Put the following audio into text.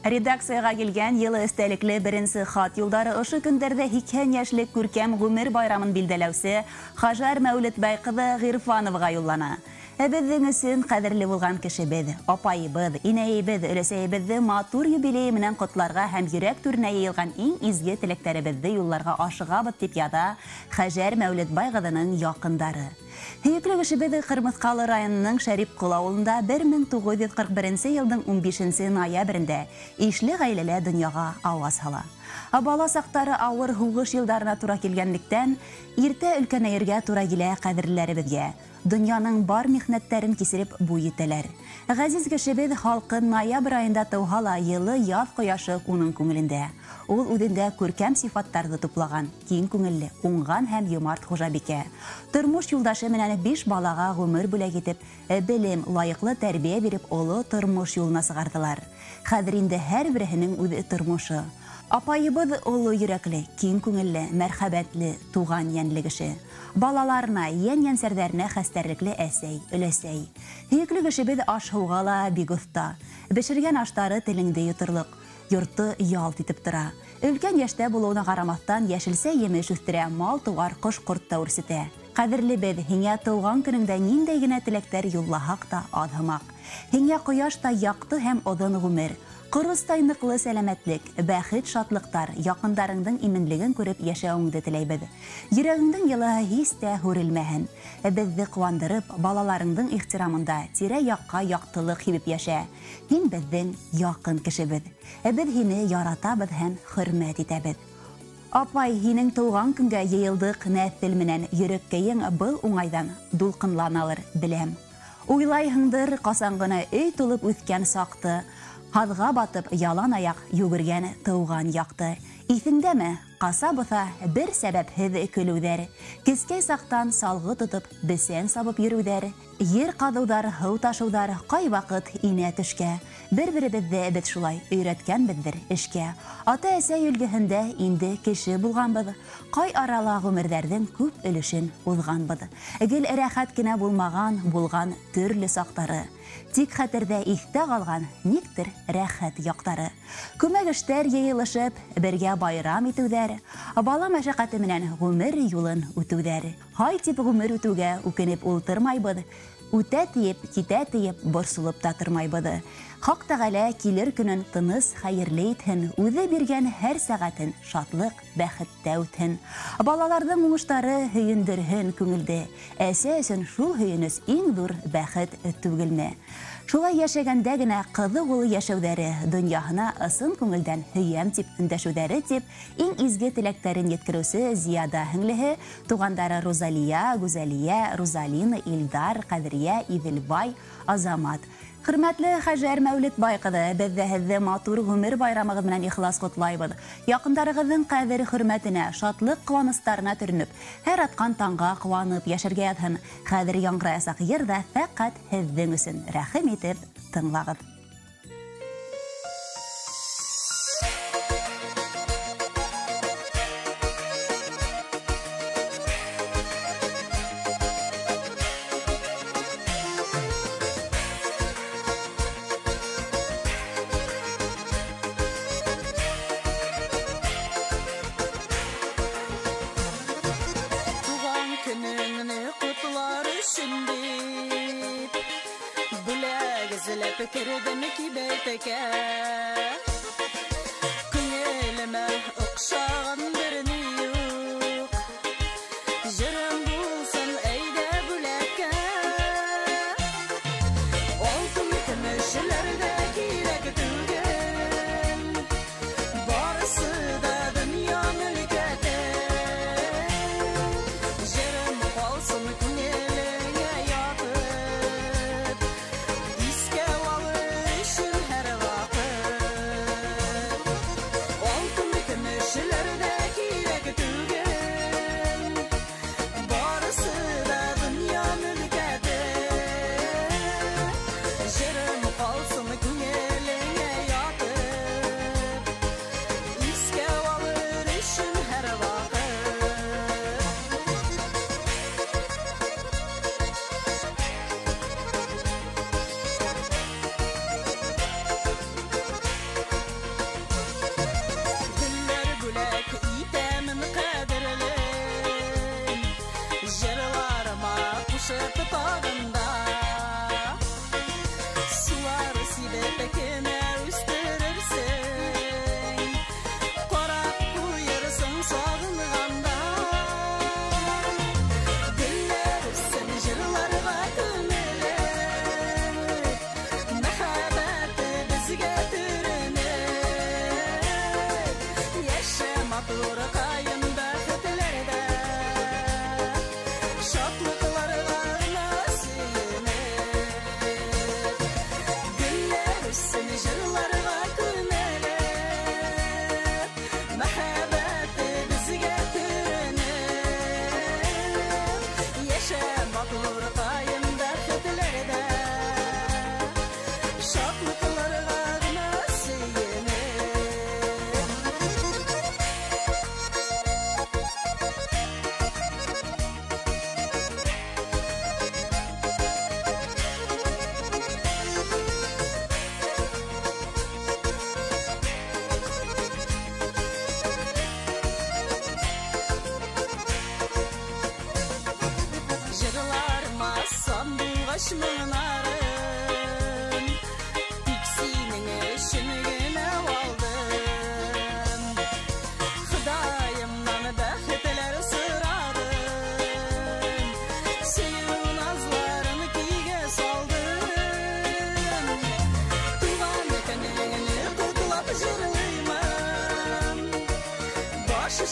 Редакцияға келген елы істәлеклі бірінсі хат юлдары ұшы күндерді 2 яшілік күркем ғүмір байрамын білдәләусе Хажар Мәулетбай қызы Ғирфановға юллана. Әбіздің үсін қадірлі болған кішібіз, апайыбыз, инәйібіз, өлесейбізді матур юбилей менен құтларға һәм йөрәк түріне елған ең изге тілектерібізді юлларға ашығабыз деп яда Хажар Мәулетбай қызының яқындары. Хейіклі кішібіз Қырмызқалы районының Шәрип Құл ауылында 1941 елдің 15 ноябрінде ишлі ғайлелі дүнияға ауаз сала. Бала сақтары ауыр хуғыш елдарына тура келгенліктен, ерте үлкенәйерге тура келе қадірлерібізге, дүнияның бар мехнеттерін кесіріп буй етелер. Ғазиз кішібіз халқын ноябр айында тауғала елы яз қояшы оның көңілінде. Ол өдінде көркем сифаттарды туплаған, кең көңілі, оңған һәм юмарт хожабеке. Тұрмыш юлдашы менен 5 балаға ғұмыр бүләк етіп, білім, лайықлы тәрбие беріп, олы тұрмыш юлына сығардылар. Қадірінде әр бірінің өді тұрмышы. Апайыбыз олы йөрәкле, кең күңелле, мәрхәбәтле, туған янлегіші. Балаларына, ен-янсәрдәріне хәстәрліклі әсәй, өләсәй. Хейіклі кішібіз аш һуғала бик ұста. Бішірген аштары тіліңді йотырлық, йорты ялт етіп тұра. Өлкен яшта болуына қарамақтан яшілсе емеш үстірә мал туғар құш-құрт та үрсіте. Қадірлі бед, хеңе туған күніңді ниндей генә тілектер юллахақ та адhымақ. Хеңе қояш та яқты һәм оҙын ғүмер. Құрыстайнықлы сәләмәтлік, бәхет шатлықтар, яқындарыңдың именлігін көріп яшауыңды тілейбіз. Йөрәгіңдің йылы хистә хүрелмәһен. Бізді қуандырып, балаларыңдың ихтирамында тирә яққа яқтылық хибіп яша. Һин біздің яқын кішібіз. Біз хине яратабыз һәм хөрмәт итәбез. Апай, һинең туған күнгә йыйылдык нәҫел менән йөрәккәйең был уңайдан дулҡынланалыр, беләм. Уйлайһыңдыр, ҡасан ғына өй тулып үҫкән саҡты, һаҙға батып, ялан аяҡ йүгергән тыуған яҡты. Иҫеңдәме, ҡаса-боҫа бер сәбәпһеҙ көлөүҙәр, кескәй саҡтан салғы тотоп, бесән сабып йөрөүҙәр, ер ҡаҙыуҙар, һыу ташыуҙар, ҡай ваҡыт инә төшкә. Бер-беребеҙҙе беҙ шулай өйрәткәнбеҙҙер эшкә. Ата-әсә йөлгөһөндә инде кеше булғанбыҙ. Ҡай арала ғүмерҙәрҙең күп өлөшөн уҙғанбыҙ. Гел рәхәт кенә булмаған, булған төрлө саҡтары. Тик хәтерҙә иҫтә ҡалған никтер рәхәт яҡтары. Күмәк эштәр йыйылышып, бергә байрам итеүҙәр, бала мәшәҡәте менән ғүмер юлын үтеүҙәр. Һай тип ғүмер үтеүгә үкенеп ултырмайбыҙ. Үтә тиеп, китә тиеп, борсолоп та тормайбыҙ. Хак Тәғәлә килер көнөн тыныс, хәйерле итһен, үҙе биргән һәр сәғәтен шатлыҡ, бәхеттә үтһен. Балаларҙың уңыштары һөйөндөрһөн күңелде. Әсә өсөн шул һөйөнөс иң ҙур бәхет түгелме? Шулай йәшәгәндә генә ҡыҙыҡ улы йәшәүҙәре, донъяһына ысын күңелдән һөйәм тип өндәшеүҙәре тип, иң изге теләктәрен еткереүсе Зияда һеңлеһе, туғандары Розалия, Гүзәлиә, Розалина, Илдар, Ҡәҙриә, Иҙелбай, Азамат. Хөрмәтле Хажар Мәулетбай ҡыҙы, беҙ ҙә һеҙҙе матур ғүмер байрамығыҙ менән ихлас ҡотлайбыҙ. Яҡындарығыҙҙың ҡәҙер хөрмәтенә, шатлыҡ ҡыуаныстарына төрөнөп, һәр атҡан таңға ҡыуанып йәшәргә яҙһын. Хәҙер яңғыраясаҡ йыр ҙа фәҡәт һеҙҙең өсөн. Рәхим итеп тыңлағыҙ. Fikirdim ki beyteke Күңеліме ұқшаған біріні юқ Жырым болсын әйді бүләкке Алтын күмішілерді керек түгел Барысы да дүния мүлкеті Жырым қалсын күңеліңе ятып Иске baş mınarım İkisinin eşini gene aldım Xudayımdan bəxtlər sıradım Senin nazlarını kiyge saldım Tuğan etenini kutlap jırlıyman Başı